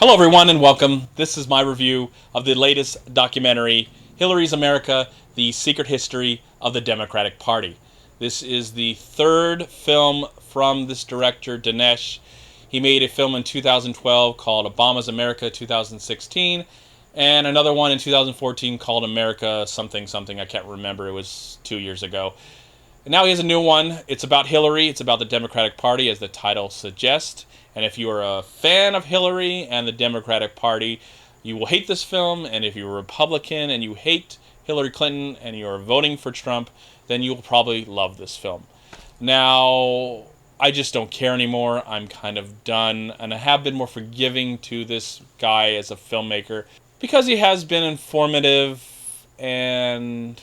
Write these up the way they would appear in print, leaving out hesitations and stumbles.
Hello, everyone, and welcome. This is my review of the latest documentary, Hillary's America, The Secret History of the Democratic Party. This is the third film from this director, Dinesh. He made a film in 2012 called Obama's America 2016, and another one in 2014 called America something something. I can't remember. It was 2 years ago. And now he has a new one. It's about Hillary. It's about the Democratic Party, as the title suggests. And if you are a fan of Hillary and the Democratic Party, you will hate this film. And if you're a Republican and you hate Hillary Clinton and you're voting for Trump, then you will probably love this film. Now, I just don't care anymore. I'm kind of done. And I have been more forgiving to this guy as a filmmaker because he has been informative, and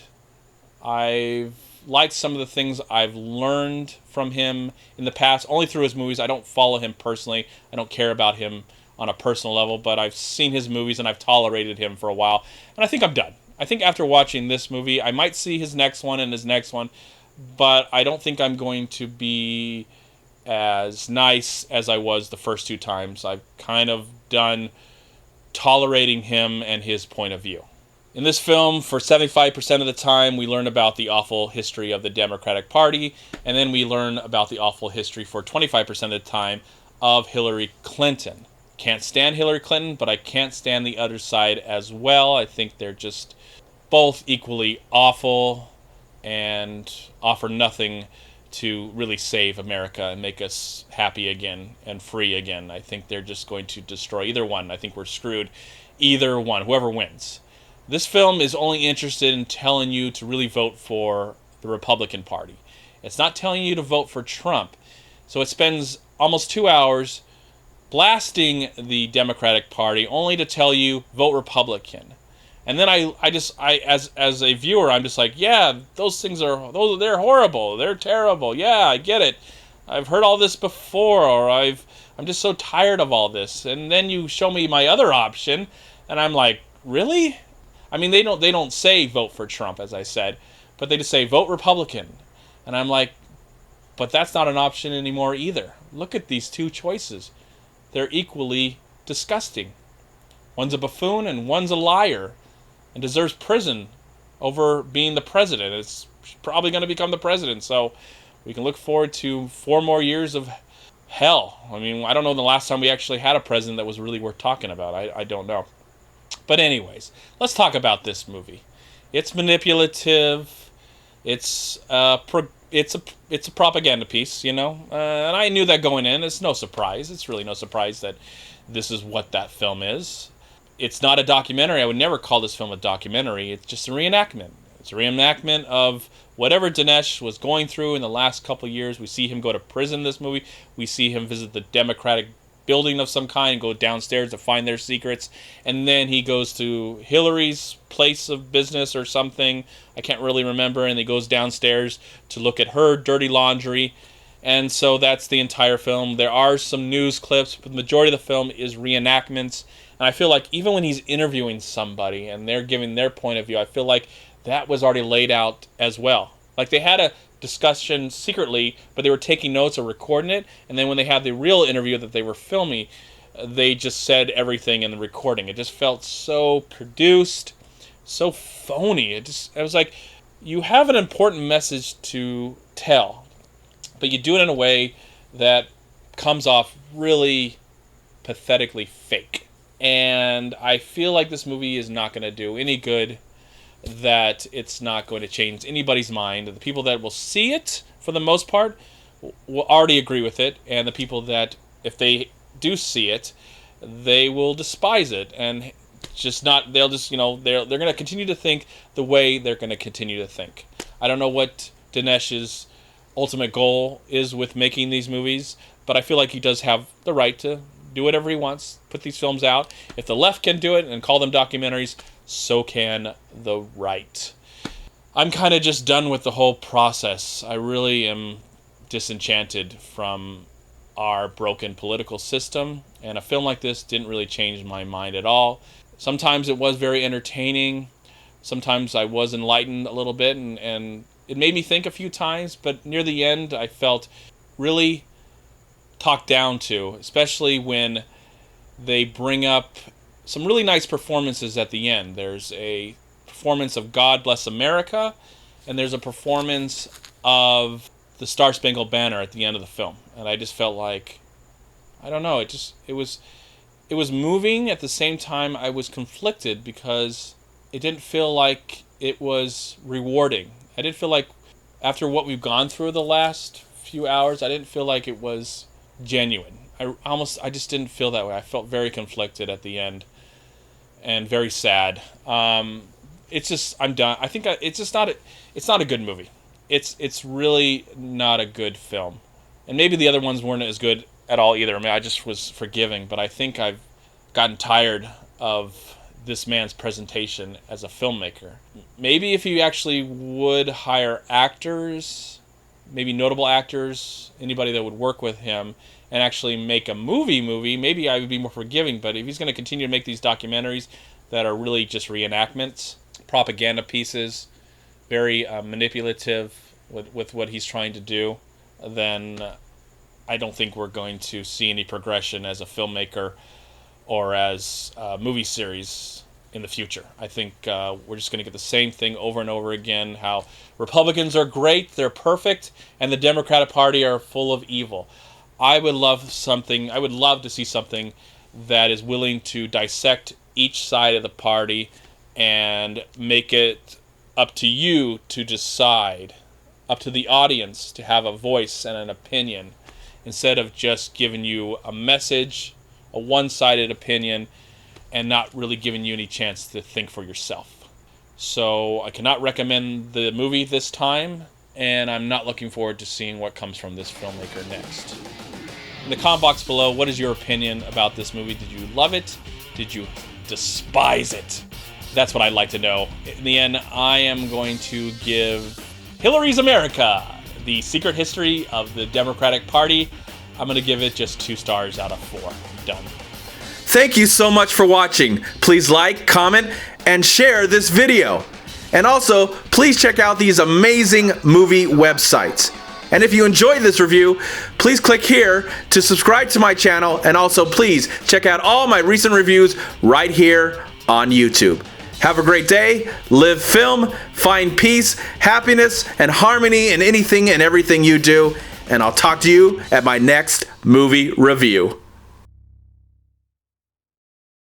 I've liked some of the things I've learned from him in the past, only through his movies. I don't follow him personally. I don't care about him on a personal level, but I've seen his movies and I've tolerated him for a while, and I think I'm done. I think after watching this movie, I might see his next one and his next one, but I don't think I'm going to be as nice as I was the first two times. I've kind of done tolerating him and his point of view. In this film, for 75% of the time, we learn about the awful history of the Democratic Party, and then we learn about the awful history for 25% of the time of Hillary Clinton. Can't stand Hillary Clinton, but I can't stand the other side as well. I think they're just both equally awful and offer nothing to really save America and make us happy again and free again. I think they're just going to destroy either one. I think we're screwed either one, whoever wins. This film is only interested in telling you to really vote for the Republican Party. It's not telling you to vote for Trump. So it spends almost 2 hours blasting the Democratic Party only to tell you vote Republican. And then I as a viewer, I'm just like, yeah, they're horrible. They're terrible. Yeah, I get it. I've heard all this before, or I'm just so tired of all this. And then you show me my other option, and I'm like, really? I mean, they don't say vote for Trump, as I said, but they just say vote Republican. And I'm like, but that's not an option anymore either. Look at these two choices. They're equally disgusting. One's a buffoon and one's a liar and deserves prison over being the president. It's probably going to become the president, so we can look forward to 4 more years of hell. I mean, I don't know the last time we actually had a president that was really worth talking about. I don't know. But anyways, let's talk about this movie. It's manipulative. It's a propaganda piece, you know. And I knew that going in. It's no surprise. It's really no surprise that this is what that film is. It's not a documentary. I would never call this film a documentary. It's just a reenactment. It's a reenactment of whatever Dinesh was going through in the last couple of years. We see him go to prison in this movie. We see him visit the Democratic building of some kind and go downstairs to find their secrets, and then he goes to Hillary's place of business or something, I can't really remember, and he goes downstairs to look at her dirty laundry. And so that's the entire film. There are some news clips, but the majority of the film is reenactments. And I feel like even when he's interviewing somebody and they're giving their point of view, I feel like that was already laid out as well. Like they had a discussion secretly, but they were taking notes or recording it, and then when they had the real interview that they were filming, they just said everything in the recording. It just felt so produced, so phony. It was like, you have an important message to tell, but you do it in a way that comes off really pathetically fake. And I feel like this movie is not going to do any good, that it's not going to change anybody's mind. The people that will see it, for the most part, will already agree with it, and the people that, if they do see it, they will despise it, and just not, they'll just, they're going to continue to think the way they're going to continue to think. I don't know what Dinesh's ultimate goal is with making these movies, but I feel like he does have the right to do whatever he wants, put these films out. If the left can do it and call them documentaries, so can the right. I'm kind of just done with the whole process. I really am disenchanted from our broken political system, and a film like this didn't really change my mind at all. Sometimes it was very entertaining. Sometimes I was enlightened a little bit, and it made me think a few times, but near the end I felt really talked down to, especially when they bring up some really nice performances at the end. There's a performance of God Bless America, and there's a performance of the Star Spangled Banner at the end of the film. And I just felt like, I don't know, it was moving. At the same time, I was conflicted because it didn't feel like it was rewarding. I didn't feel like, after what we've gone through the last few hours, I didn't feel like it was genuine. I just didn't feel that way. I felt very conflicted at the end and very sad. It's just, I'm done. I think it's not a good movie. It's really not a good film. And maybe the other ones weren't as good at all either. I mean, I just was forgiving, but I think I've gotten tired of this man's presentation as a filmmaker. Maybe if he actually would hire actors, maybe notable actors, anybody that would work with him, and actually make a movie, maybe I would be more forgiving. But if he's going to continue to make these documentaries that are really just reenactments, propaganda pieces, very manipulative with what he's trying to do, then I don't think we're going to see any progression as a filmmaker or as a movie series in the future. I think we're just going to get the same thing over and over again, how Republicans are great, they're perfect, and the Democratic Party are full of evil. I would love to see something that is willing to dissect each side of the party and make it up to you to decide, up to the audience to have a voice and an opinion, instead of just giving you a message, a one-sided opinion, and not really giving you any chance to think for yourself. So I cannot recommend the movie this time, and I'm not looking forward to seeing what comes from this filmmaker next. In the comment box below, what is your opinion about this movie? Did you love it? Did you despise it? That's what I'd like to know. In the end, I am going to give Hillary's America, the secret history of the Democratic Party, I'm going to give it just 2 stars out of 4. Done. Thank you so much for watching. Please like, comment, and share this video. And also, please check out these amazing movie websites. And if you enjoyed this review, please click here to subscribe to my channel, and also please check out all my recent reviews right here on YouTube. Have a great day, live film, find peace, happiness, and harmony in anything and everything you do, and I'll talk to you at my next movie review.